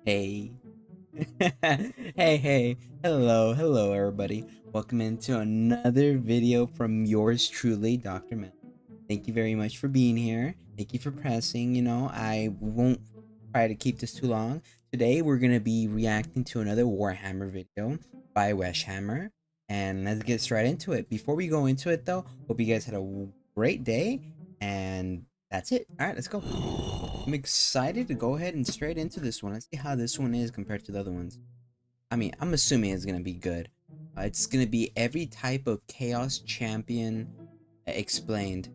Hey. Hey, hello, everybody. Welcome into another video from yours truly, Dr. Mel. Thank you very much for being here. Thank you for pressing. I won't try to keep this too long. Today, we're going to be reacting to another Warhammer video by Weshhammer. And let's get straight into it. Before we go into it, though, hope you guys had a great day. And that's it. All right, let's go. I'm excited to go ahead and straight into this one. Let's see how this one is compared to the other ones. I mean, I'm assuming it's gonna be good. It's gonna be every type of Chaos Champion explained.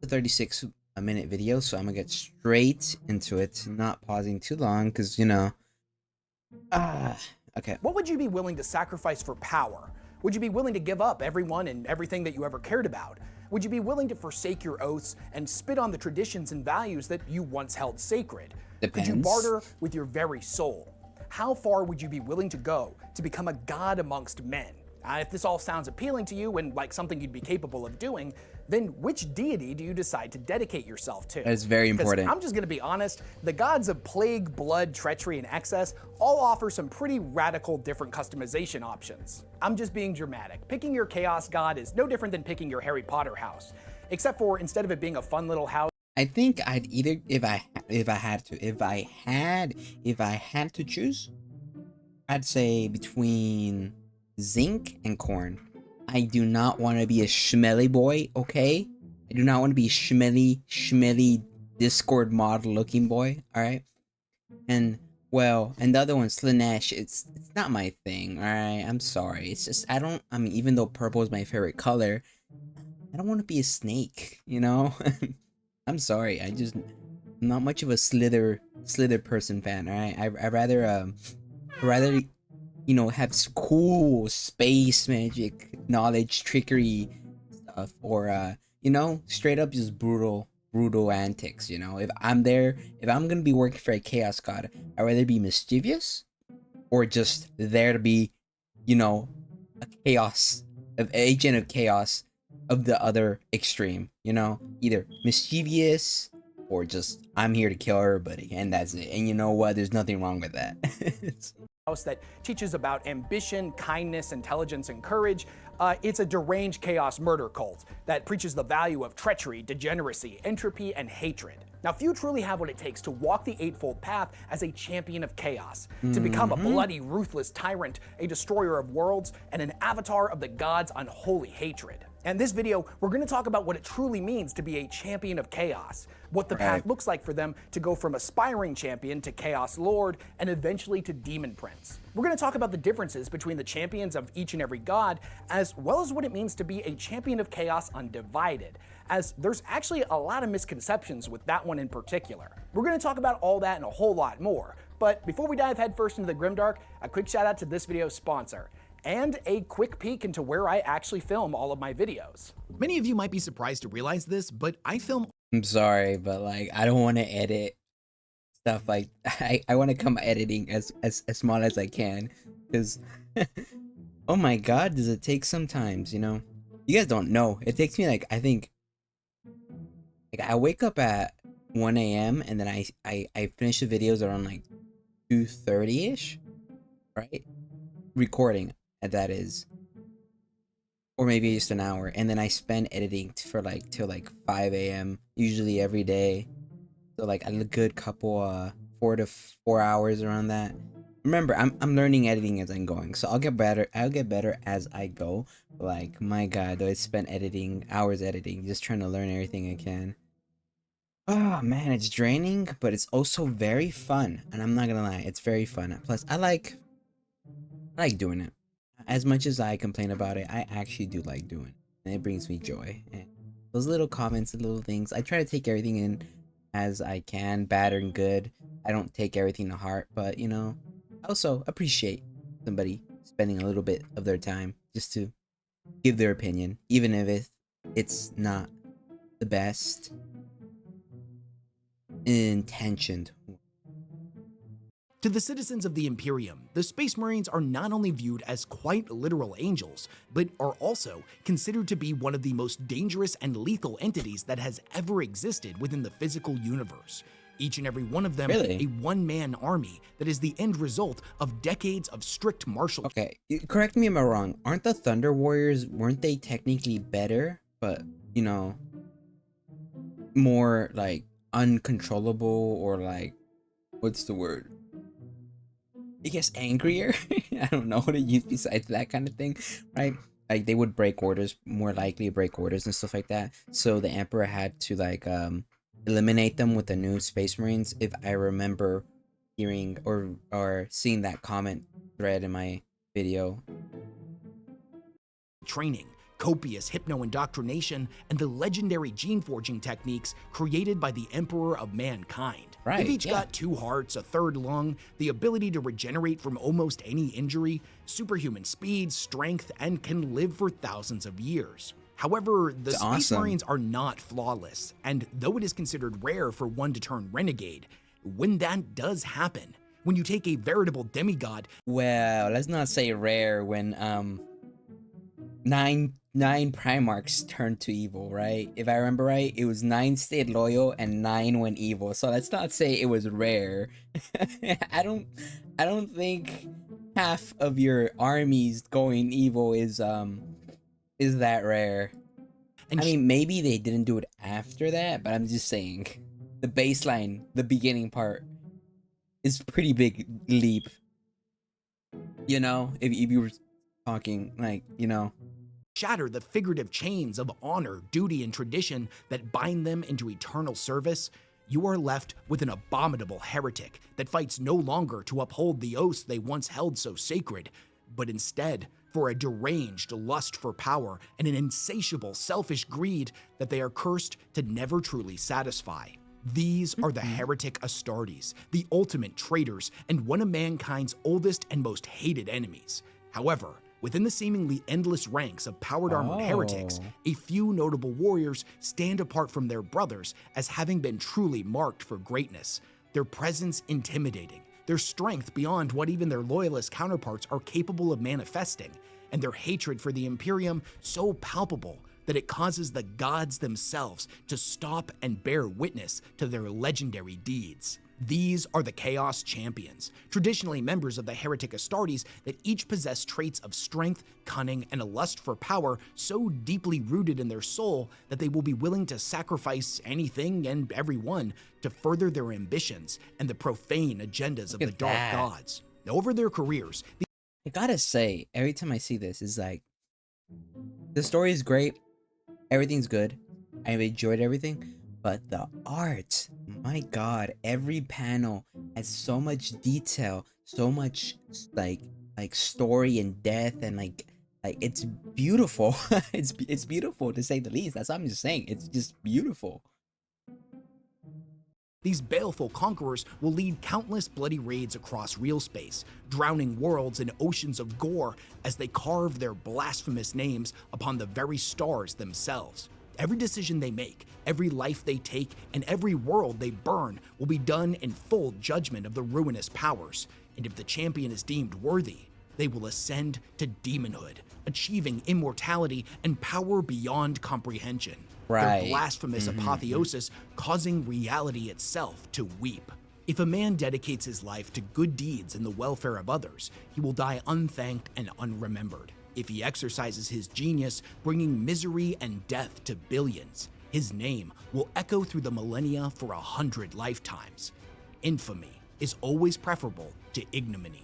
It's a 36-minute video, so I'm gonna get straight into it, not pausing too long, because okay. What would you be willing to sacrifice for power? Would you be willing to give up everyone and everything that you ever cared about? Would you be willing to forsake your oaths and spit on the traditions and values that you once held sacred? Depends. Could you barter with your very soul? How far would you be willing to go to become a god amongst men? If this all sounds appealing to you and like something you'd be capable of doing, then which deity do you decide to dedicate yourself to? That's very important. I'm just gonna be honest, the gods of plague, blood, treachery, and excess all offer some pretty radical different customization options. I'm just being dramatic. Picking your chaos god is no different than picking your Harry Potter house, except for instead of it being a fun little house, I think I'd either if I had to choose, I'd say between zinc and corn. I do not want to be a schmelly boy, okay? I do not want to be a schmelly Discord mod looking boy, alright? And the other one, Slanesh, it's not my thing, alright? I'm sorry. It's just even though purple is my favorite color, I don't want to be a snake, you know? I'm sorry. I'm not much of a Slither person fan, alright? I'd rather have cool space magic, knowledge, trickery stuff, or straight up just brutal antics. If I'm gonna be working for a chaos god, I'd rather be mischievous or just there to be, an agent of chaos of the other extreme, either mischievous or just I'm here to kill everybody and that's it. And you know what? There's nothing wrong with that. that teaches about ambition, kindness, intelligence, and courage. It's a deranged chaos murder cult that preaches the value of treachery, degeneracy, entropy, and hatred. Now, few truly have what it takes to walk the eightfold path as a champion of chaos, to become a bloody, ruthless tyrant, a destroyer of worlds, and an avatar of the gods' unholy hatred. And this video, we're going to talk about what it truly means to be a champion of chaos, what the path looks like for them to go from aspiring champion to chaos lord, and eventually to demon prince. We're going to talk about the differences between the champions of each and every god, as well as what it means to be a champion of chaos undivided, as there's actually a lot of misconceptions with that one in particular. We're going to talk about all that and a whole lot more, but before we dive headfirst into the Grimdark, a quick shout out to this video's sponsor, and a quick peek into where I actually film all of my videos. Many of you might be surprised to realize this, but I film. I'm sorry, but I don't want to edit stuff like I want to come editing as small as I can, because oh my god, does it take sometimes, you guys don't know. It takes me I think I wake up at 1 a.m. and then I finish the videos around 2:30ish, right? Recording, that is, or maybe just an hour, and then I spend editing for till 5 a.m. usually every day, so a good couple 4 to 4 hours around that. Remember, I'm learning editing as I'm going, so I'll get better as I go. My god, though, I spent hours editing, just trying to learn everything I can. Oh man, it's draining, but it's also very fun, and I'm not gonna lie, it's very fun. Plus I like doing it. As much as I complain about it, I actually do like doing it, and it brings me joy. And those little comments and little things, I try to take everything in as I can, bad and good. I don't take everything to heart, but I also appreciate somebody spending a little bit of their time just to give their opinion, even if it's not the best intentioned. To the citizens of the Imperium, the Space Marines are not only viewed as quite literal angels, but are also considered to be one of the most dangerous and lethal entities that has ever existed within the physical universe. each and every one of them Really? a one-man army that is the end result of decades of strict martial Okay, correct me if I'm wrong. Aren't the Thunder Warriors, weren't they technically better, but, you know, more like uncontrollable, or like, what's the word? I guess angrier? I don't know what to use besides that kind of thing, right? Like they would break orders, more likely break orders and stuff like that. So the Emperor had to like eliminate them with the new Space Marines, if I remember hearing or seeing that comment thread in my video. training, copious hypno-indoctrination, and the legendary gene-forging techniques created by the Emperor of Mankind. Right, They've each yeah. got 2 hearts, a 3rd lung, the ability to regenerate from almost any injury, superhuman speed, strength, and can live for thousands of years. However, the It's Space awesome. Marines are not flawless, and though it is considered rare for one to turn renegade, when that does happen, when you take a veritable demigod Well, let's not say rare when nine Primarchs turned to evil, right? If I remember right, it was 9 stayed loyal and 9 went evil. So let's not say it was rare. I don't think half of your armies going evil is that rare. and I mean, maybe they didn't do it after that, but I'm just saying the baseline, the beginning part is pretty big leap. You know, if you were talking like, you know, shatter the figurative chains of honor, duty, and tradition that bind them into eternal service, you are left with an abominable heretic that fights no longer to uphold the oaths they once held so sacred, but instead for a deranged lust for power and an insatiable selfish greed that they are cursed to never truly satisfy. These are the heretic Astartes, the ultimate traitors and one of mankind's oldest and most hated enemies. However, within the seemingly endless ranks of powered armored heretics, a few notable warriors stand apart from their brothers as having been truly marked for greatness, their presence intimidating, their strength beyond what even their loyalist counterparts are capable of manifesting, and their hatred for the Imperium so palpable that it causes the gods themselves to stop and bear witness to their legendary deeds. These are the Chaos Champions, traditionally members of the Heretic Astartes that each possess traits of strength, cunning, and a lust for power so deeply rooted in their soul that they will be willing to sacrifice anything and everyone to further their ambitions and the profane agendas of the at Dark that. Gods. Over their careers, I gotta say, every time I see this, is like, the story is great, everything's good, I've enjoyed everything, but the art, my god, every panel has so much detail, so much like story and depth, and like it's beautiful. It's beautiful to say the least. That's what I'm just saying. It's just beautiful. these baleful conquerors will lead countless bloody raids across real space, drowning worlds in oceans of gore as they carve their blasphemous names upon the very stars themselves. Every decision they make, every life they take, and every world they burn will be done in full judgment of the ruinous powers, and if the champion is deemed worthy, they will ascend to demonhood, achieving immortality and power beyond comprehension. Right. Their blasphemous apotheosis causing reality itself to weep. If a man dedicates his life to good deeds and the welfare of others, he will die unthanked and unremembered. If he exercises his genius, bringing misery and death to billions, his name will echo through the millennia for 100 lifetimes. Infamy is always preferable to ignominy.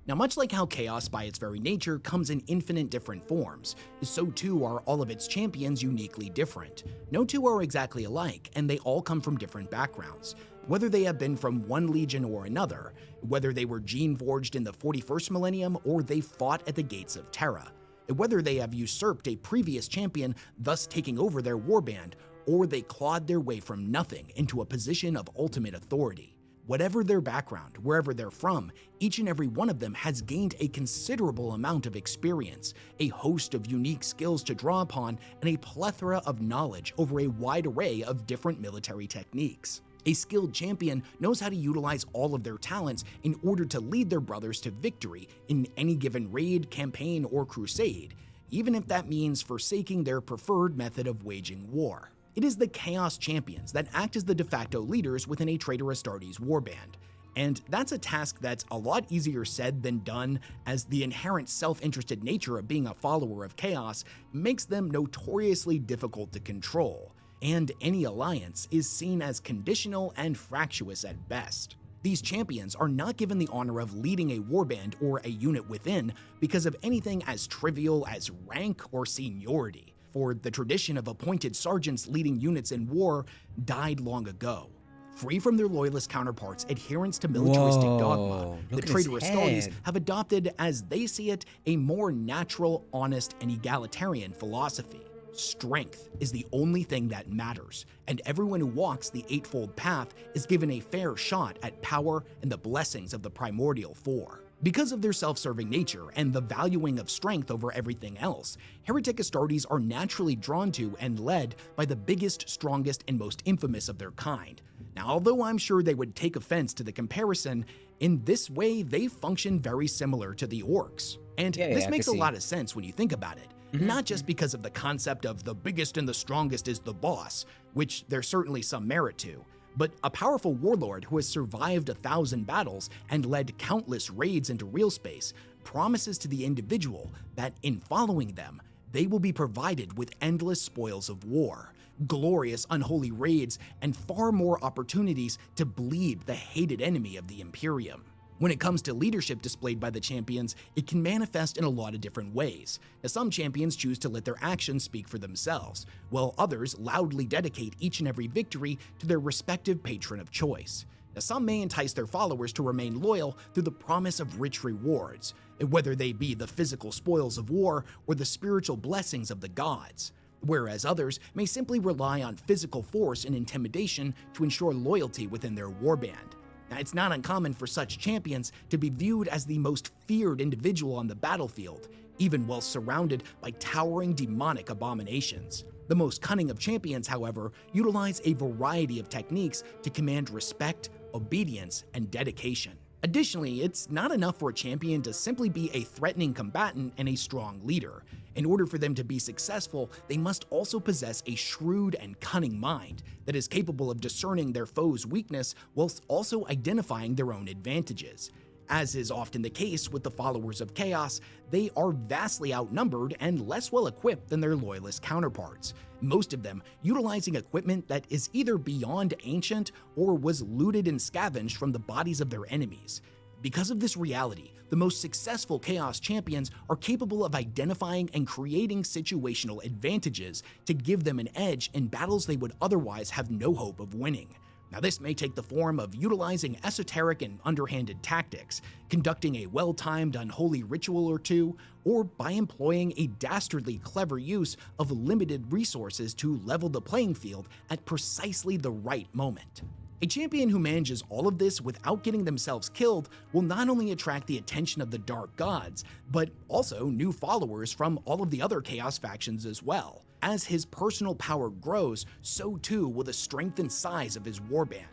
Now, much like how chaos by its very nature comes in infinite different forms, so too are all of its champions uniquely different. No two are exactly alike, and they all come from different backgrounds. Whether they have been from one legion or another, whether they were gene-forged in the 41st millennium or they fought at the gates of Terra, whether they have usurped a previous champion, thus taking over their warband, or they clawed their way from nothing into a position of ultimate authority. Whatever their background, wherever they're from, each and every one of them has gained a considerable amount of experience, a host of unique skills to draw upon, and a plethora of knowledge over a wide array of different military techniques. A skilled champion knows how to utilize all of their talents in order to lead their brothers to victory in any given raid, campaign, or crusade, even if that means forsaking their preferred method of waging war. It is the Chaos Champions that act as the de facto leaders within a Traitor Astartes warband. And that's a task that's a lot easier said than done, as the inherent self-interested nature of being a follower of Chaos makes them notoriously difficult to control, and any alliance is seen as conditional and fractious at best. These champions are not given the honor of leading a warband or a unit within because of anything as trivial as rank or seniority, for the tradition of appointed sergeants leading units in war died long ago. Free from their loyalist counterparts' adherence to militaristic dogma, the Traitor Astartes have adopted, as they see it, a more natural, honest, and egalitarian philosophy. Strength is the only thing that matters, and everyone who walks the Eightfold Path is given a fair shot at power and the blessings of the Primordial Four. Because of their self-serving nature and the valuing of strength over everything else, Heretic Astartes are naturally drawn to and led by the biggest, strongest, and most infamous of their kind. Now, although I'm sure they would take offense to the comparison, in this way they function very similar to the orcs. And this makes a lot of sense when you think about it. Not just because of the concept of the biggest and the strongest is the boss, which there's certainly some merit to, but a powerful warlord who has survived 1,000 battles and led countless raids into real space promises to the individual that in following them, they will be provided with endless spoils of war, glorious unholy raids, and far more opportunities to bleed the hated enemy of the Imperium. When it comes to leadership displayed by the champions, it can manifest in a lot of different ways. Now, some champions choose to let their actions speak for themselves, while others loudly dedicate each and every victory to their respective patron of choice. Now, some may entice their followers to remain loyal through the promise of rich rewards, whether they be the physical spoils of war or the spiritual blessings of the gods, whereas others may simply rely on physical force and intimidation to ensure loyalty within their warband. Now, it's not uncommon for such champions to be viewed as the most feared individual on the battlefield, even while surrounded by towering demonic abominations. The most cunning of champions, however, utilize a variety of techniques to command respect, obedience, and dedication. Additionally, it's not enough for a champion to simply be a threatening combatant and a strong leader. In order for them to be successful, they must also possess a shrewd and cunning mind that is capable of discerning their foe's weakness whilst also identifying their own advantages. As is often the case with the followers of Chaos, they are vastly outnumbered and less well equipped than their loyalist counterparts, most of them utilizing equipment that is either beyond ancient or was looted and scavenged from the bodies of their enemies. Because of this reality, the most successful Chaos champions are capable of identifying and creating situational advantages to give them an edge in battles they would otherwise have no hope of winning. Now, this may take the form of utilizing esoteric and underhanded tactics, conducting a well-timed unholy ritual or two, or by employing a dastardly clever use of limited resources to level the playing field at precisely the right moment. A champion who manages all of this without getting themselves killed will not only attract the attention of the Dark Gods, but also new followers from all of the other Chaos factions as well. As his personal power grows, so too will the strength and size of his warband.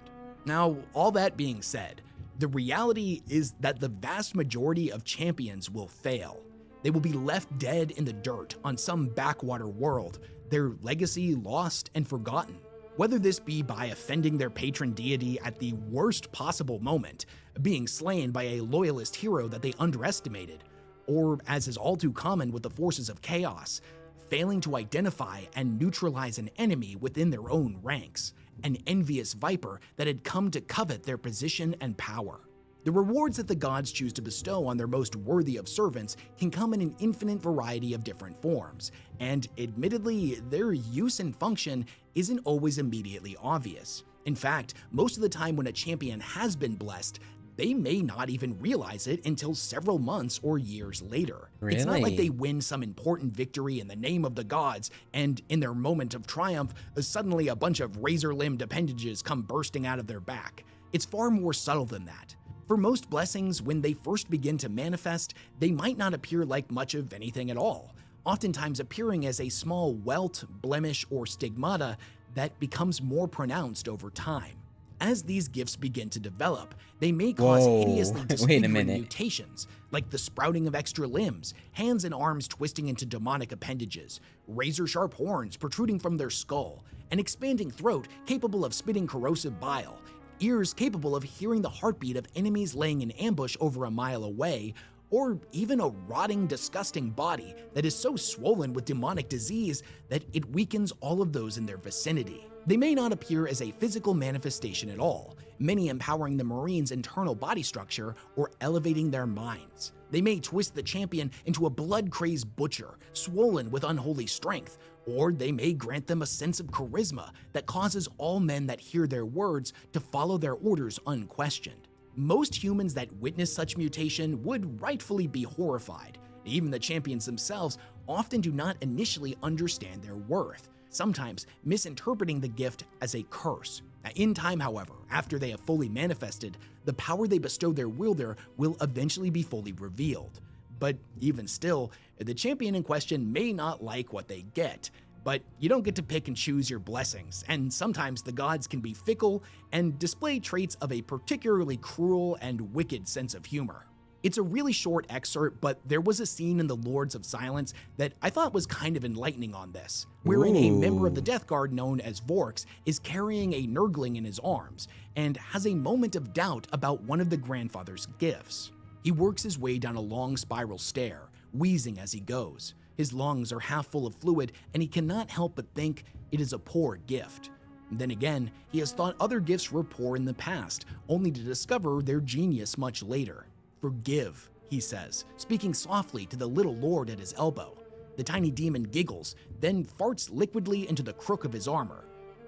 Now, all that being said, the reality is that the vast majority of champions will fail. They will be left dead in the dirt on some backwater world, their legacy lost and forgotten. Whether this be by offending their patron deity at the worst possible moment, being slain by a loyalist hero that they underestimated, or, as is all too common with the forces of Chaos, failing to identify and neutralize an enemy within their own ranks, an envious viper that had come to covet their position and power. The rewards that the gods choose to bestow on their most worthy of servants can come in an infinite variety of different forms, and admittedly, their use and function isn't always immediately obvious. In fact, most of the time when a champion has been blessed, they may not even realize it until several months or years later. Really? It's not like they win some important victory in the name of the gods, and in their moment of triumph, suddenly a bunch of razor-limbed appendages come bursting out of their back. It's far more subtle than that. For most blessings, when they first begin to manifest, they might not appear like much of anything at all, oftentimes appearing as a small welt, blemish, or stigmata that becomes more pronounced over time. As these gifts begin to develop, they may cause hideously Wait a disfiguring minute. mutations, like the sprouting of extra limbs, hands and arms twisting into demonic appendages, razor-sharp horns protruding from their skull, an expanding throat capable of spitting corrosive bile, ears capable of hearing the heartbeat of enemies laying in ambush over a mile away, or even a rotting, disgusting body that is so swollen with demonic disease that it weakens all of those in their vicinity. They may not appear as a physical manifestation at all, many empowering the Marine's internal body structure or elevating their minds. They may twist the champion into a blood-crazed butcher, swollen with unholy strength, or they may grant them a sense of charisma that causes all men that hear their words to follow their orders unquestioned. Most humans that witness such mutation would rightfully be horrified. Even the champions themselves often do not initially understand their worth, sometimes misinterpreting the gift as a curse. In time, however, after they have fully manifested, the power they bestow their wielder will eventually be fully revealed. But even still, the champion in question may not like what they get. But you don't get to pick and choose your blessings, and sometimes the gods can be fickle and display traits of a particularly cruel and wicked sense of humor. It's a really short excerpt, but there was a scene in The Lords of Silence that I thought was kind of enlightening on this, wherein a member of the Death Guard known as Vorks is carrying a Nurgling in his arms and has a moment of doubt about one of the grandfather's gifts. He works his way down a long spiral stair, wheezing as he goes. His lungs are half full of fluid, and he cannot help but think it is a poor gift. Then again, he has thought other gifts were poor in the past, only to discover their genius much later. "Forgive," he says, speaking softly to the little lord at his elbow. The tiny demon giggles, then farts liquidly into the crook of his armor.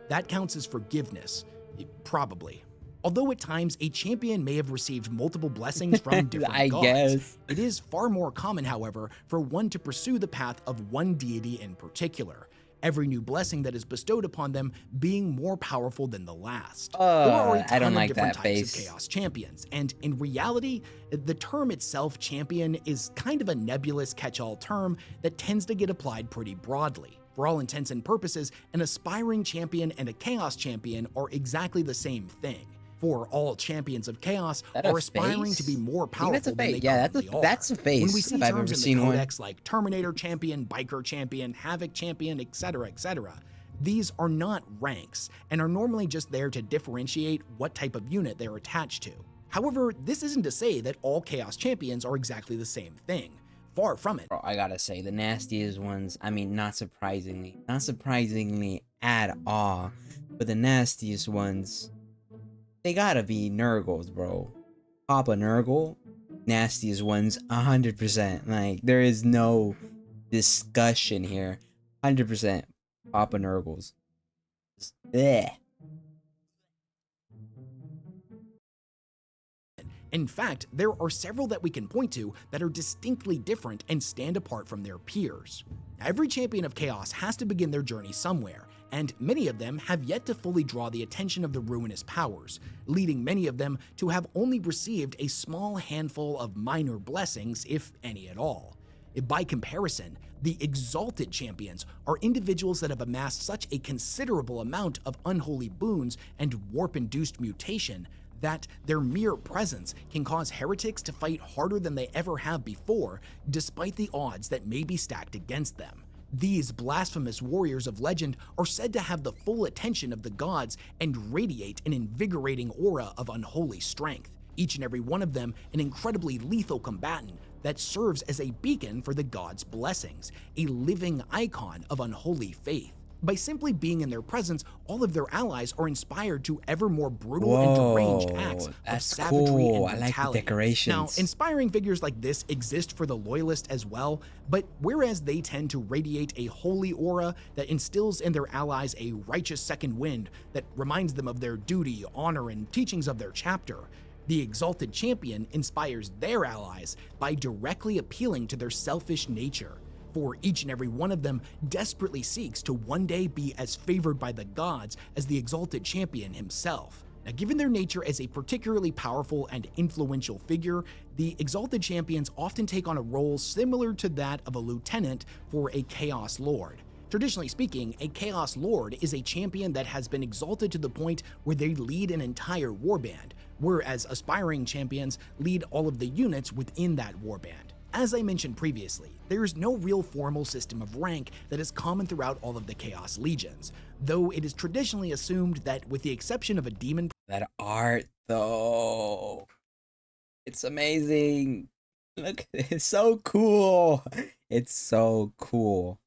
That counts as forgiveness. Probably. Although at times a champion may have received multiple blessings from different gods, it is far more common, however, for one to pursue the path of one deity in particular, every new blessing that is bestowed upon them being more powerful than the last. There are a ton I don't of like different that types face. of chaos champions, and in reality, the term itself, champion, is kind of a nebulous catch-all term that tends to get applied pretty broadly. For all intents and purposes, an aspiring champion and a chaos champion are exactly the same thing. For all champions of chaos are aspiring to be more powerful than they currently are. That's a face. When we see if I've terms ever in seen the one. codex like Terminator champion, Biker champion, Havoc champion, etc., these are not ranks and are normally just there to differentiate what type of unit they're attached to. However, this isn't to say that all chaos champions are exactly the same thing. Far from it. Bro, I gotta say, the nastiest ones, I mean, not surprisingly at all, but the nastiest ones, they gotta be Nurgles, bro. Papa Nurgle, nastiest ones, 100%. Like, there is no discussion here. 100% Papa Nurgles. Blech. In fact, there are several that we can point to that are distinctly different and stand apart from their peers. Every champion of chaos has to begin their journey somewhere, and many of them have yet to fully draw the attention of the ruinous powers, leading many of them to have only received a small handful of minor blessings, if any at all. By comparison, the exalted champions are individuals that have amassed such a considerable amount of unholy boons and warp-induced mutation that their mere presence can cause heretics to fight harder than they ever have before, despite the odds that may be stacked against them. These blasphemous warriors of legend are said to have the full attention of the gods and radiate an invigorating aura of unholy strength, each and every one of them an incredibly lethal combatant that serves as a beacon for the gods' blessings, a living icon of unholy faith. By simply being in their presence, all of their allies are inspired to ever more brutal and deranged acts of savagery and brutality. I like the decorations. Now, inspiring figures like this exist for the loyalist as well, but whereas they tend to radiate a holy aura that instills in their allies a righteous second wind that reminds them of their duty, honor, and teachings of their chapter, the exalted champion inspires their allies by directly appealing to their selfish nature. For each and every one of them desperately seeks to one day be as favored by the gods as the exalted champion himself. Now, given their nature as a particularly powerful and influential figure, the exalted champions often take on a role similar to that of a lieutenant for a chaos lord. Traditionally speaking, a Chaos Lord is a champion that has been exalted to the point where they lead an entire warband, whereas aspiring champions lead all of the units within that warband. As I mentioned previously, there's no real formal system of rank that is common throughout all of the Chaos Legions, though it is traditionally assumed that with the exception of a demon That art, though. It's amazing. Look, it's so cool. It's so cool.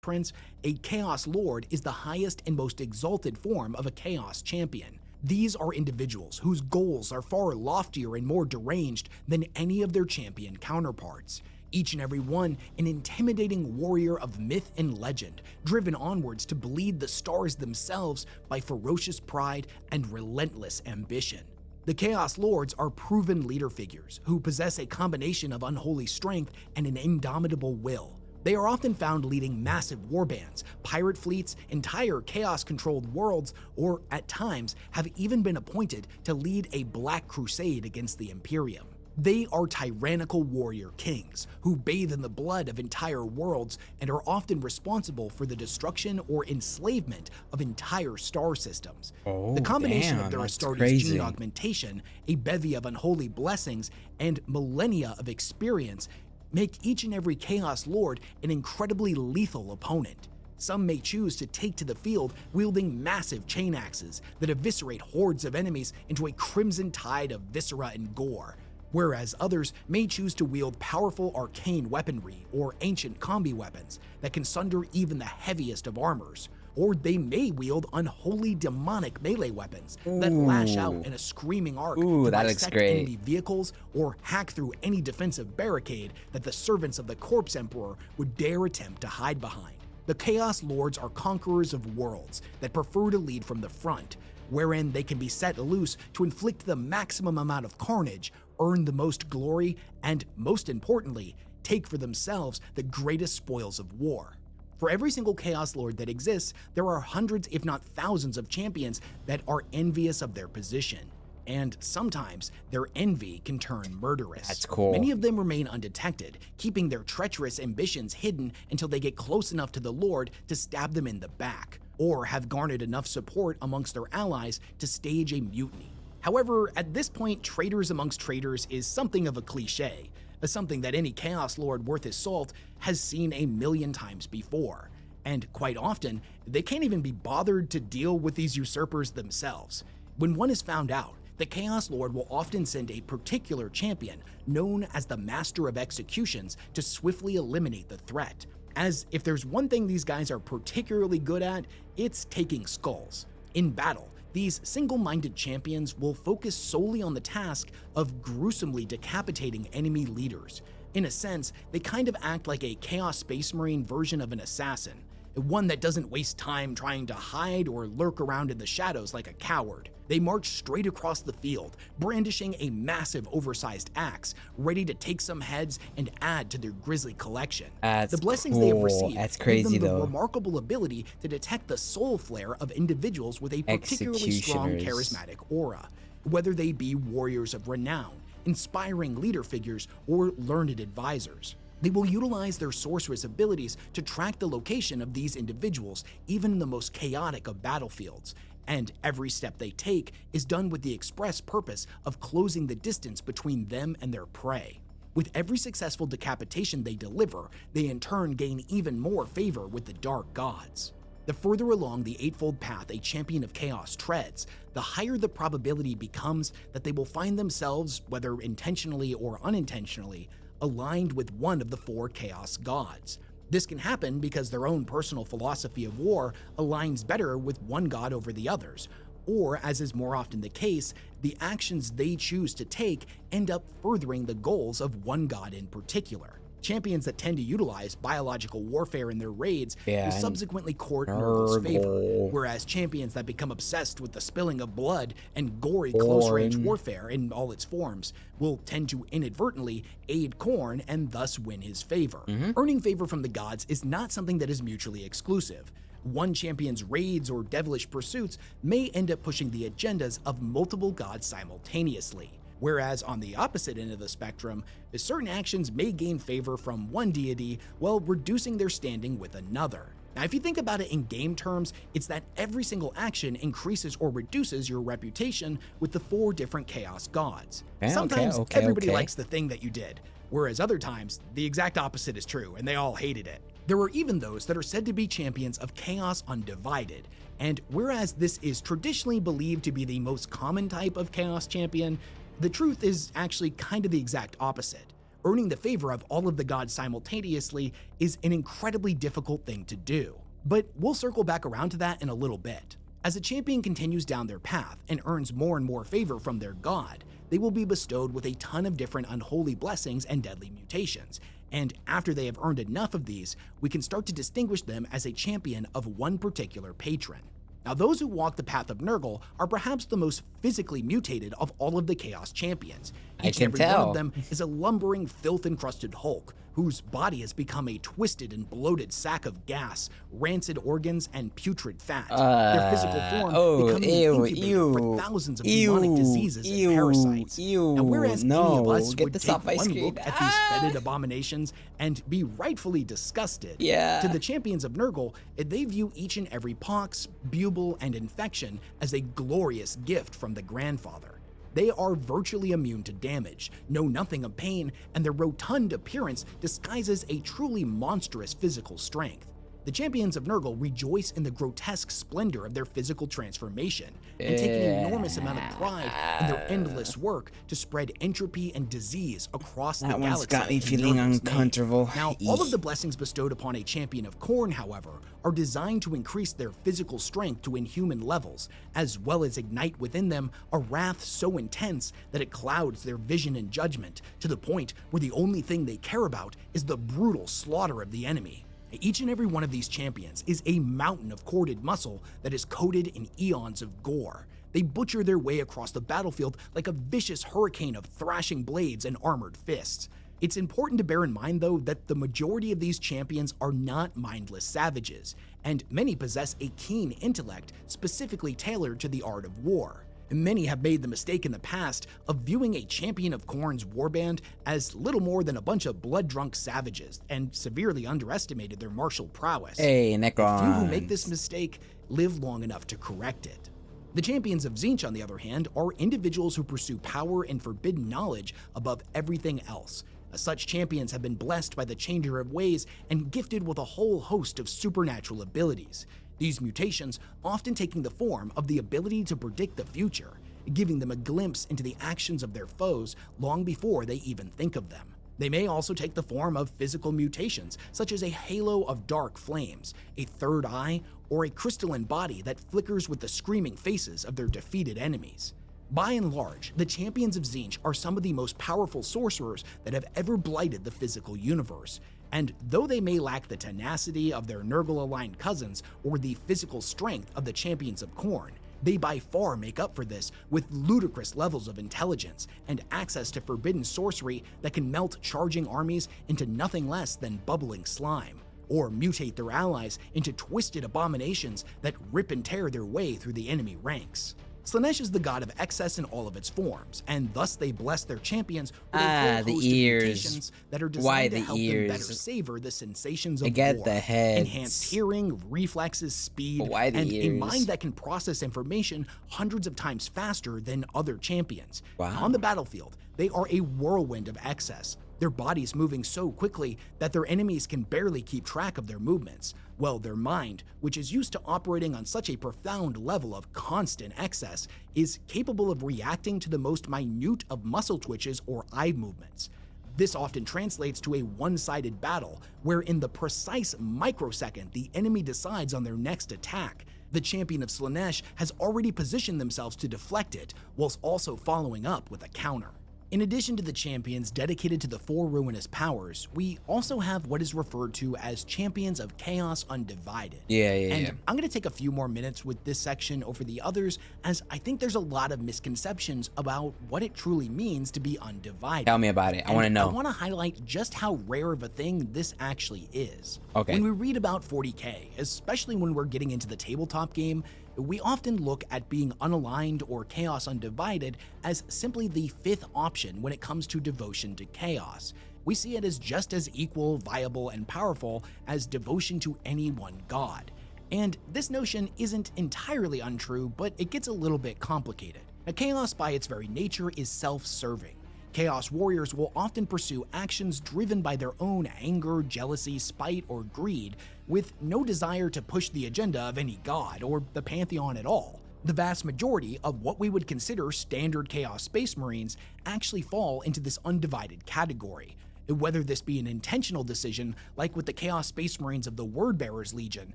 prince, a Chaos Lord is the highest and most exalted form of a Chaos champion. These are individuals whose goals are far loftier and more deranged than any of their champion counterparts. Each and every one an intimidating warrior of myth and legend, driven onwards to bleed the stars themselves by ferocious pride and relentless ambition. The Chaos Lords are proven leader figures who possess a combination of unholy strength and an indomitable will. They are often found leading massive warbands, pirate fleets, entire chaos-controlled worlds, or at times have even been appointed to lead a black crusade against the Imperium. They are tyrannical warrior kings who bathe in the blood of entire worlds and are often responsible for the destruction or enslavement of entire star systems. The combination of their Astartes gene augmentation, a bevy of unholy blessings, and millennia of experience make each and every Chaos Lord an incredibly lethal opponent. Some may choose to take to the field wielding massive chain axes that eviscerate hordes of enemies into a crimson tide of viscera and gore, whereas others may choose to wield powerful arcane weaponry or ancient combi weapons that can sunder even the heaviest of armors. Or they may wield unholy demonic melee weapons that lash out in a screaming arc to dissect enemy vehicles or hack through any defensive barricade that the servants of the Corpse Emperor would dare attempt to hide behind. The Chaos Lords are conquerors of worlds that prefer to lead from the front, wherein they can be set loose to inflict the maximum amount of carnage, earn the most glory, and most importantly, take for themselves the greatest spoils of war. For every single Chaos Lord that exists, there are hundreds if not thousands of champions that are envious of their position. And sometimes their envy can turn murderous. That's cool. Many of them remain undetected, keeping their treacherous ambitions hidden until they get close enough to the Lord to stab them in the back, or have garnered enough support amongst their allies to stage a mutiny. However, at this point, traitors amongst traitors is something of a cliche, something that any Chaos Lord worth his salt has seen a million times before. And quite often, they can't even be bothered to deal with these usurpers themselves. When one is found out, the Chaos Lord will often send a particular champion, known as the Master of Executions, to swiftly eliminate the threat. As if there's one thing these guys are particularly good at, it's taking skulls. In battle, these single-minded champions will focus solely on the task of gruesomely decapitating enemy leaders. In a sense, they kind of act like a Chaos Space Marine version of an assassin, one that doesn't waste time trying to hide or lurk around in the shadows like a coward. They march straight across the field, brandishing a massive oversized axe, ready to take some heads and add to their grisly collection. The blessings they have received give them the remarkable ability to detect the soul flare of individuals with a particularly strong charismatic aura, whether they be warriors of renown, inspiring leader figures, or learned advisors. They will utilize their sorceress abilities to track the location of these individuals, even in the most chaotic of battlefields, and every step they take is done with the express purpose of closing the distance between them and their prey. With every successful decapitation they deliver, they in turn gain even more favor with the dark gods. The further along the eightfold path a champion of chaos treads, the higher the probability becomes that they will find themselves, whether intentionally or unintentionally, aligned with one of the four chaos gods. This can happen because their own personal philosophy of war aligns better with one god over the others, or, as is more often the case, the actions they choose to take end up furthering the goals of one god in particular. Champions that tend to utilize biological warfare in their raids will subsequently court Nurgle's favor, whereas champions that become obsessed with the spilling of blood and gory close-range warfare in all its forms will tend to inadvertently aid Khorne and thus win his favor. Earning favor from the gods is not something that is mutually exclusive. One champion's raids or devilish pursuits may end up pushing the agendas of multiple gods simultaneously. Whereas on the opposite end of the spectrum, certain actions may gain favor from one deity while reducing their standing with another. Now, if you think about it in game terms, it's that every single action increases or reduces your reputation with the 4 different Chaos Gods. Sometimes everybody likes the thing that you did, whereas other times, the exact opposite is true, and they all hated it. There are even those that are said to be champions of Chaos Undivided, and whereas this is traditionally believed to be the most common type of Chaos champion, the truth is actually kind of the exact opposite. Earning the favor of all of the gods simultaneously is an incredibly difficult thing to do. But we'll circle back around to that in a little bit. As a champion continues down their path and earns more and more favor from their god, they will be bestowed with a ton of different unholy blessings and deadly mutations, and after they have earned enough of these, we can start to distinguish them as a champion of one particular patron. Now, those who walk the path of Nurgle are perhaps the most physically mutated of all of the Chaos champions. Each and every one of them is a lumbering, filth-encrusted hulk, whose body has become a twisted and bloated sack of gas, rancid organs, and putrid fat. Their physical form becoming an incubator for thousands of demonic diseases and parasites. Now, whereas any of us would take one look at these fetid abominations and be rightfully disgusted, to the champions of Nurgle, they view each and every pox, bubble, and infection as a glorious gift from the Grandfather. They are virtually immune to damage, know nothing of pain, and their rotund appearance disguises a truly monstrous physical strength. The champions of Nurgle rejoice in the grotesque splendor of their physical transformation and take an enormous amount of pride in their endless work to spread entropy and disease across the galaxy. That one's got me feeling uncomfortable. Now, all of the blessings bestowed upon a champion of Khorne, however, are designed to increase their physical strength to inhuman levels, as well as ignite within them a wrath so intense that it clouds their vision and judgment to the point where the only thing they care about is the brutal slaughter of the enemy. Each and every one of these champions is a mountain of corded muscle that is coated in eons of gore. They butcher their way across the battlefield like a vicious hurricane of thrashing blades and armored fists. It's important to bear in mind, though, that the majority of these champions are not mindless savages, and many possess a keen intellect specifically tailored to the art of war. Many have made the mistake in the past of viewing a champion of Khorne's warband as little more than a bunch of blood-drunk savages and severely underestimated their martial prowess. Hey, Necrons. The few who make this mistake live long enough to correct it. The champions of Tzeentch, on the other hand, are individuals who pursue power and forbidden knowledge above everything else. Such champions have been blessed by the Changer of Ways and gifted with a whole host of supernatural abilities. These mutations often taking the form of the ability to predict the future, giving them a glimpse into the actions of their foes long before they even think of them. They may also take the form of physical mutations, such as a halo of dark flames, a third eye, or a crystalline body that flickers with the screaming faces of their defeated enemies. By and large, the champions of Tzeentch are some of the most powerful sorcerers that have ever blighted the physical universe. And though they may lack the tenacity of their Nurgle-aligned cousins or the physical strength of the champions of Khorne, they by far make up for this with ludicrous levels of intelligence and access to forbidden sorcery that can melt charging armies into nothing less than bubbling slime, or mutate their allies into twisted abominations that rip and tear their way through the enemy ranks. Slaanesh is the god of excess in all of its forms, and thus they bless their champions with a whole host of mutations that are designed to help them better savor the sensations of war. The heads. Enhanced hearing, reflexes, speed, and a mind that can process information hundreds of times faster than other champions. On the battlefield, they are a whirlwind of excess, their bodies moving so quickly that their enemies can barely keep track of their movements, while their mind, which is used to operating on such a profound level of constant excess, is capable of reacting to the most minute of muscle twitches or eye movements. This often translates to a one-sided battle, where in the precise microsecond the enemy decides on their next attack, the champion of Slaanesh has already positioned themselves to deflect it, whilst also following up with a counter. In addition to the champions dedicated to the 4 ruinous powers, we also have what is referred to as champions of Chaos Undivided. And I'm going to take a few more minutes with this section over the others, as I think there's a lot of misconceptions about what it truly means to be undivided. Tell me about it. I want to know. I want to highlight just how rare of a thing this actually is. When we read about 40k, especially when we're getting into the tabletop game, we often look at being unaligned or Chaos Undivided as simply the 5th option when it comes to devotion to chaos. we see it as just as equal, viable, and powerful as devotion to any one god. And this notion isn't entirely untrue, but it gets a little bit complicated. Now, chaos by its very nature is self-serving. Chaos warriors will often pursue actions driven by their own anger, jealousy, spite, or greed, with no desire to push the agenda of any god or the pantheon at all. The vast majority of what we would consider standard Chaos Space Marines actually fall into this undivided category, whether this be an intentional decision like with the Chaos Space Marines of the Wordbearers Legion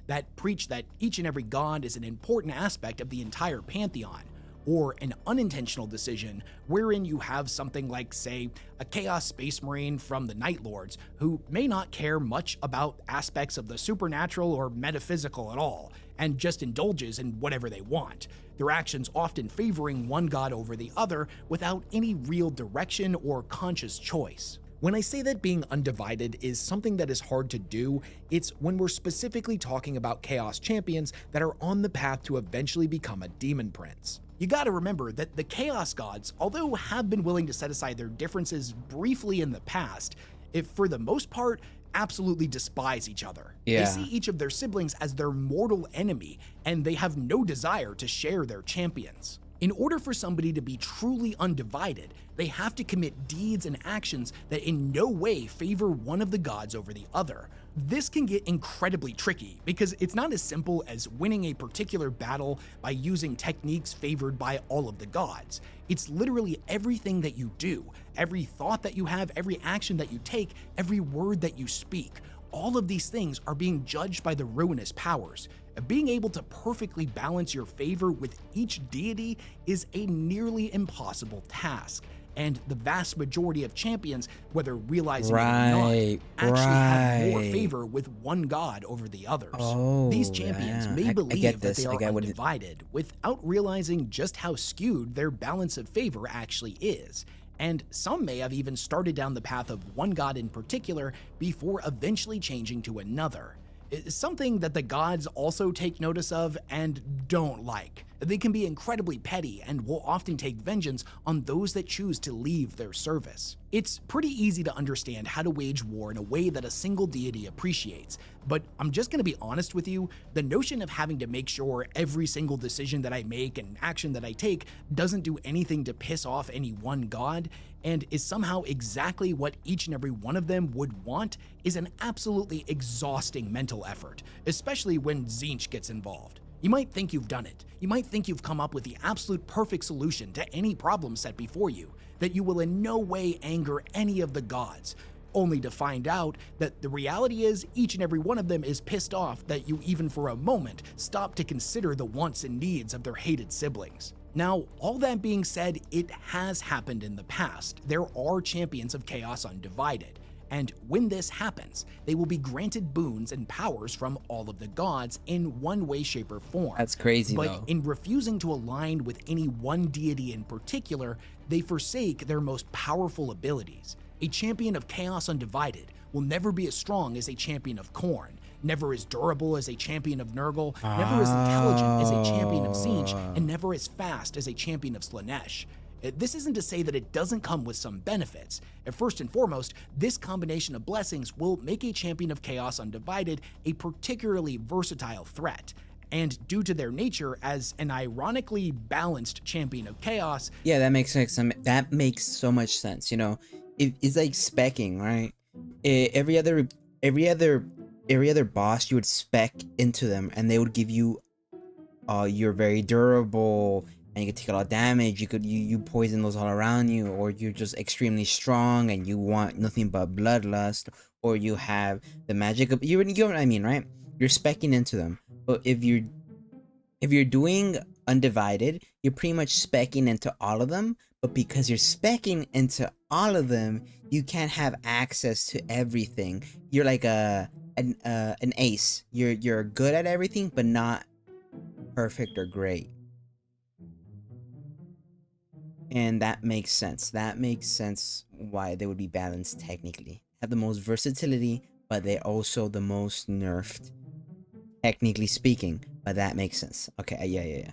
that preach that each and every god is an important aspect of the entire pantheon, or an unintentional decision wherein you have something like, say, a Chaos Space Marine from the Night Lords who may not care much about aspects of the supernatural or metaphysical at all, and just indulges in whatever they want, their actions often favoring one god over the other without any real direction or conscious choice. When I say that being undivided is something that is hard to do, it's when we're specifically talking about Chaos champions that are on the path to eventually become a Demon Prince. You gotta remember that the Chaos Gods, although have been willing to set aside their differences briefly in the past, if for the most part, absolutely despise each other. Yeah. They see each of their siblings as their mortal enemy, and they have no desire to share their champions. In order for somebody to be truly undivided, they have to commit deeds and actions that in no way favor one of the gods over the other. This can get incredibly tricky because it's not as simple as winning a particular battle by using techniques favored by all of the gods. It's literally everything that you do, every thought that you have, every action that you take, every word that you speak. All of these things are being judged by the ruinous powers. Being able to perfectly balance your favor with each deity is a nearly impossible task, and the vast majority of champions, whether realizing it or not, actually have more favor with one god over the others. These champions may believe that they are undivided without realizing just how skewed their balance of favor actually is. And some may have even started down the path of one god in particular before eventually changing to another. It's something that the gods also take notice of and don't like. They can be incredibly petty and will often take vengeance on those that choose to leave their service. It's pretty easy to understand how to wage war in a way that a single deity appreciates, but I'm just gonna be honest with you, the notion of having to make sure every single decision that I make and action that I take doesn't do anything to piss off any one god, and is somehow exactly what each and every one of them would want, is an absolutely exhausting mental effort, especially when Tzeentch gets involved. You might think you've done it. You might think you've come up with the absolute perfect solution to any problem set before you, that you will in no way anger any of the gods, only to find out that the reality is each and every one of them is pissed off that you even for a moment stop to consider the wants and needs of their hated siblings. Now, all that being said, it has happened in the past. There are champions of Chaos Undivided, and when this happens, they will be granted boons and powers from all of the gods in one way, shape, or form. That's crazy, but though. in refusing to align with any one deity in particular, they forsake their most powerful abilities. A champion of Chaos Undivided will never be as strong as a champion of Khorne, never as durable as a champion of Nurgle, never as intelligent as a champion of Tzeentch, and never as fast as a champion of Slaanesh. This isn't to say that it doesn't come with some benefits. First and foremost, this combination of blessings will make a champion of Chaos Undivided a particularly versatile threat. And due to their nature as an ironically balanced champion of Chaos, yeah, that makes sense. That makes so much sense. You know, it's like specking, right? Every other boss, you would spec into them, and they would give you, you're very durable, and you could take a lot of damage. You poison those all around you, or you're just extremely strong and you want nothing but bloodlust, or you have the magic of you know what I mean, right? You're specking into them. But if you're doing Undivided, you're pretty much specking into all of them. But because you're specking into all of them, you can't have access to everything. You're like an ace. You're good at everything, but not perfect or great. And that makes sense. That makes sense why they would be balanced technically. Have the most versatility, but they're also the most nerfed, technically speaking. But that makes sense. Okay, yeah.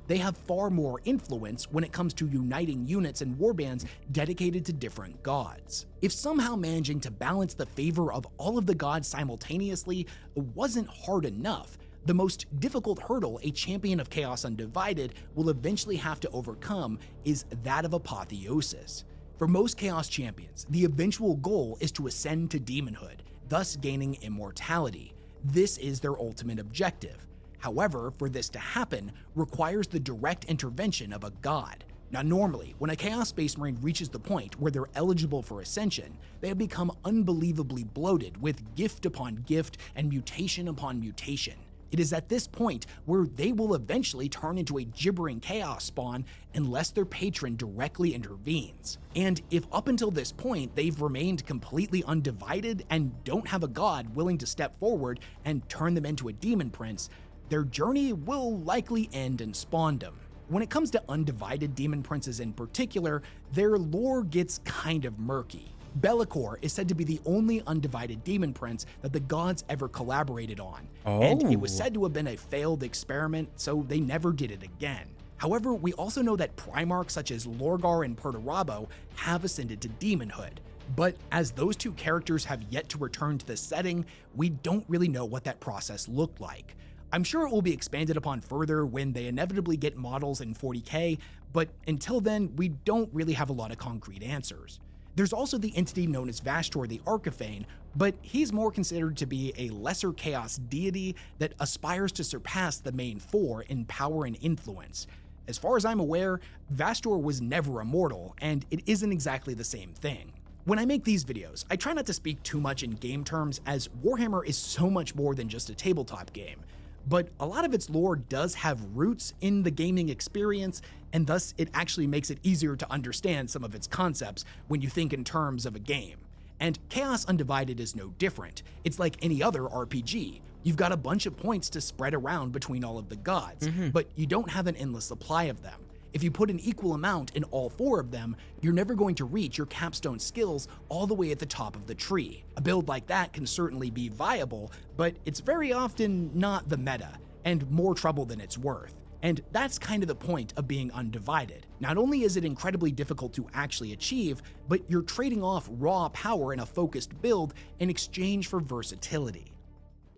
They have far more influence when it comes to uniting units and warbands dedicated to different gods. If somehow managing to balance the favor of all of the gods simultaneously wasn't hard enough, the most difficult hurdle a champion of Chaos Undivided will eventually have to overcome is that of apotheosis. For most Chaos champions, the eventual goal is to ascend to demonhood, thus gaining immortality. This is their ultimate objective. However, for this to happen requires the direct intervention of a god. Now normally, when a Chaos Space Marine reaches the point where they're eligible for ascension, they have become unbelievably bloated with gift upon gift and mutation upon mutation. It is at this point where they will eventually turn into a gibbering chaos spawn unless their patron directly intervenes. And if up until this point they've remained completely undivided and don't have a god willing to step forward and turn them into a demon prince, their journey will likely end in spawndom. When it comes to undivided demon princes in particular, their lore gets kind of murky. Be'lakor is said to be the only undivided demon prince that the gods ever collaborated on, and it was said to have been a failed experiment, so they never did it again. However, we also know that Primarchs such as Lorgar and Perturabo have ascended to demonhood, but as those two characters have yet to return to the setting, we don't really know what that process looked like. I'm sure it will be expanded upon further when they inevitably get models in 40k, but until then, we don't really have a lot of concrete answers. There's also the entity known as Vastor the Archiphane, but he's more considered to be a lesser chaos deity that aspires to surpass the main four in power and influence. As far as I'm aware, Vastor was never immortal, and it isn't exactly the same thing. When I make these videos, I try not to speak too much in game terms, as Warhammer is so much more than just a tabletop game. But a lot of its lore does have roots in the gaming experience, and thus it actually makes it easier to understand some of its concepts when you think in terms of a game. And Chaos Undivided is no different. It's like any other RPG. You've got a bunch of points to spread around between all of the gods, but you don't have an endless supply of them. If you put an equal amount in all four of them, you're never going to reach your capstone skills all the way at the top of the tree. A build like that can certainly be viable, but it's very often not the meta, and more trouble than it's worth. And that's kind of the point of being undivided. Not only is it incredibly difficult to actually achieve, but you're trading off raw power in a focused build in exchange for versatility.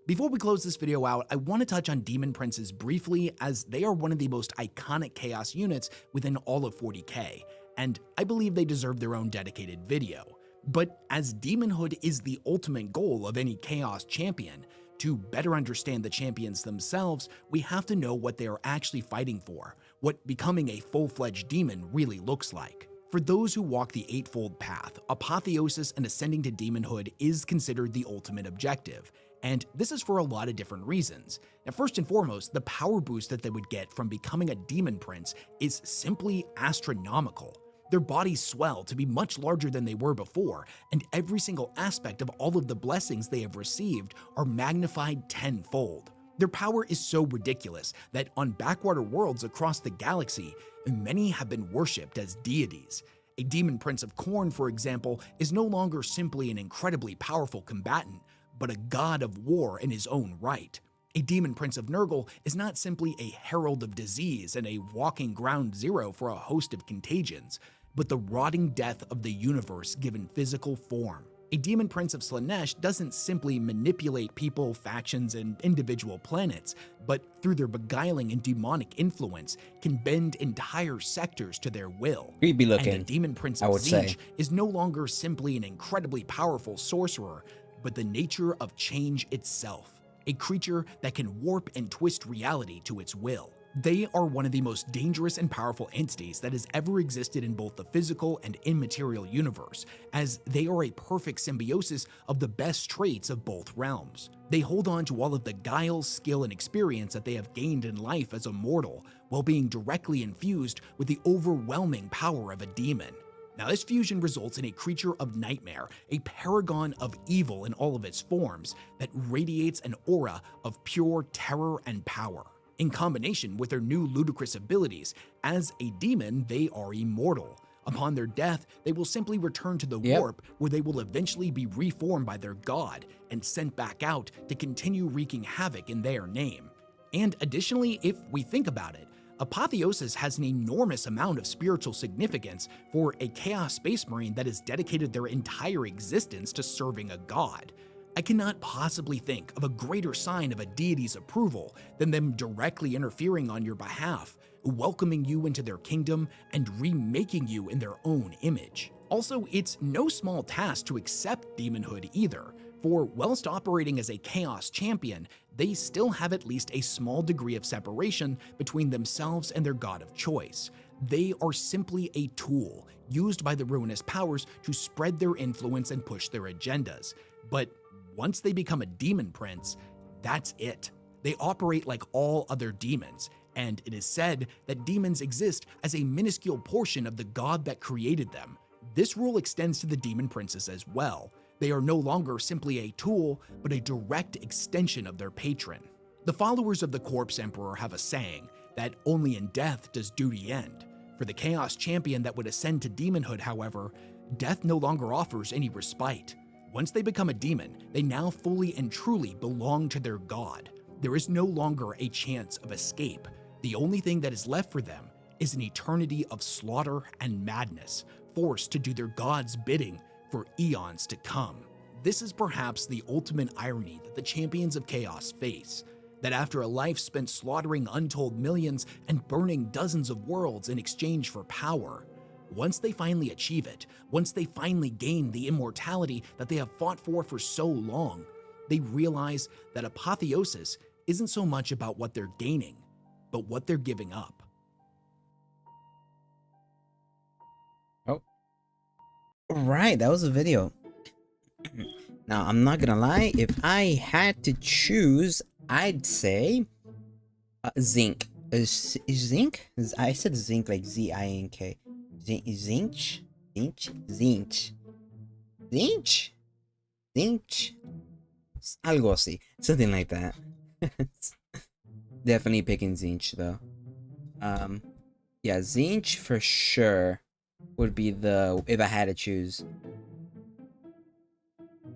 Before we close this video out, I want to touch on Demon Princes briefly, as they are one of the most iconic Chaos units within all of 40k, and I believe they deserve their own dedicated video. But as demonhood is the ultimate goal of any Chaos champion, to better understand the champions themselves, we have to know what they are actually fighting for, what becoming a full-fledged demon really looks like. For those who walk the Eightfold Path, apotheosis and ascending to demonhood is considered the ultimate objective. And this is for a lot of different reasons. Now, first and foremost, the power boost that they would get from becoming a demon prince is simply astronomical. Their bodies swell to be much larger than they were before, and every single aspect of all of the blessings they have received are magnified tenfold. Their power is so ridiculous that on backwater worlds across the galaxy, many have been worshipped as deities. A demon prince of Khorne, for example, is no longer simply an incredibly powerful combatant, but a god of war in his own right. A demon prince of Nurgle is not simply a herald of disease and a walking ground zero for a host of contagions, but the rotting death of the universe given physical form. A demon prince of Slaanesh doesn't simply manipulate people, factions, and individual planets, but through their beguiling and demonic influence can bend entire sectors to their will. Creepy looking, and a demon prince of Tzeentch is no longer simply an incredibly powerful sorcerer, but the nature of change itself, a creature that can warp and twist reality to its will. They are one of the most dangerous and powerful entities that has ever existed in both the physical and immaterial universe, as they are a perfect symbiosis of the best traits of both realms. They hold on to all of the guile, skill, and experience that they have gained in life as a mortal, while being directly infused with the overwhelming power of a demon. Now, this fusion results in a creature of nightmare, a paragon of evil in all of its forms, that radiates an aura of pure terror and power. In combination with their new ludicrous abilities, as a demon, they are immortal. Upon their death, they will simply return to the warp, where they will eventually be reformed by their god and sent back out to continue wreaking havoc in their name. And additionally, if we think about it, Apotheosis has an enormous amount of spiritual significance for a Chaos Space Marine that has dedicated their entire existence to serving a god. I cannot possibly think of a greater sign of a deity's approval than them directly interfering on your behalf, welcoming you into their kingdom, and remaking you in their own image. Also, it's no small task to accept demonhood either, for whilst operating as a Chaos champion, they still have at least a small degree of separation between themselves and their god of choice. They are simply a tool used by the ruinous powers to spread their influence and push their agendas. But once they become a demon prince, that's it. They operate like all other demons, and it is said that demons exist as a minuscule portion of the god that created them. This rule extends to the demon princes as well. They are no longer simply a tool, but a direct extension of their patron. The followers of the Corpse Emperor have a saying that only in death does duty end. For the Chaos Champion that would ascend to demonhood, however, death no longer offers any respite. Once they become a demon, they now fully and truly belong to their god. There is no longer a chance of escape. The only thing that is left for them is an eternity of slaughter and madness, forced to do their god's bidding for eons to come. This is perhaps the ultimate irony that the champions of chaos face, that after a life spent slaughtering untold millions and burning dozens of worlds in exchange for power, once they finally achieve it, once they finally gain the immortality that they have fought for so long, they realize that apotheosis isn't so much about what they're gaining, but what they're giving up. Right, that was a video. Now, I'm not gonna lie, if I had to choose, I'd say zinc. Zinc? I said zinc like Z-I-N-K. Zinch? Zinch? Algo así. Something like that. Definitely picking Zinch though. Yeah, Zinch for sure would be the, if I had to choose,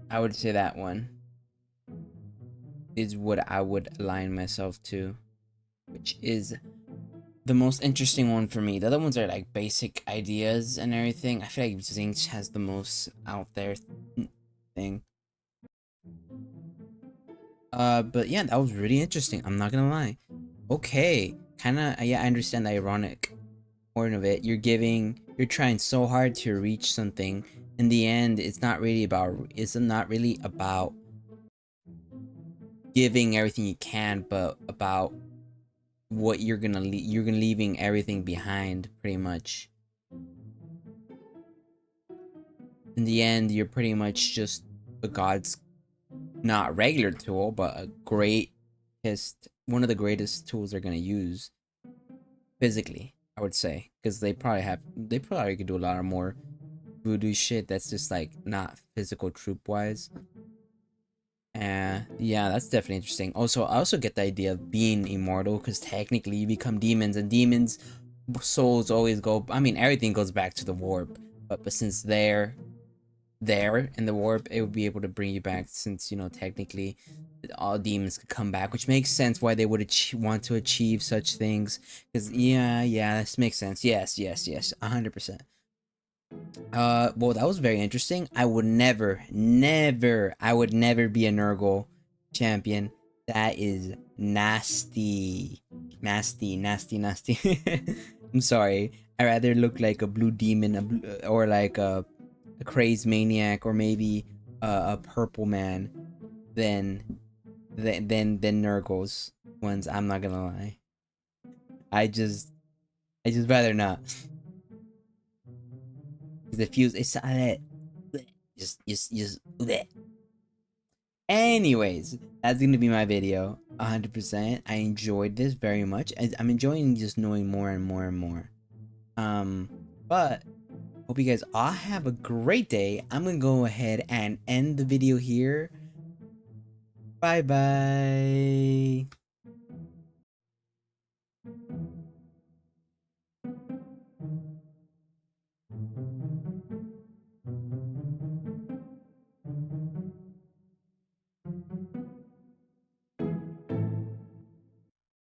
I would say that one is what I would align myself to, which is the most interesting one for me. The other ones are like basic ideas and everything. I feel like Zinch has the most out there thing. But yeah, that was really interesting. I'm not gonna lie. Okay, kinda, yeah, I understand the ironic point of it. You're trying so hard to reach something. In the end, it's not really about giving everything you can, but about what you're leaving everything behind, pretty much. In the end, you're pretty much just a god's, not regular tool, but one of the greatest tools they're gonna use physically, I would say, because they probably could do a lot of more voodoo shit that's just like not physical troop wise. And yeah, that's definitely interesting. Also, I also get the idea of being immortal, because technically you become demons, and demons souls always go, I mean, everything goes back to the warp, but since they're there in the warp, it would be able to bring you back, since, you know, technically all demons could come back, which makes sense why they would want to achieve such things, because yeah, this makes sense. Yes, 100%. Well, that was very interesting. I would never be a Nurgle champion. That is nasty. I'm sorry. I rather look like a blue demon, or like a crazed maniac, or maybe a purple man than Nurgle's ones. I'm not gonna lie. I just rather not. The fuse is just bleh. Anyways, that's gonna be my video. 100%. I enjoyed this very much. I'm enjoying just knowing more and more and more. But hope you guys all have a great day. I'm gonna go ahead and end the video here. Bye bye.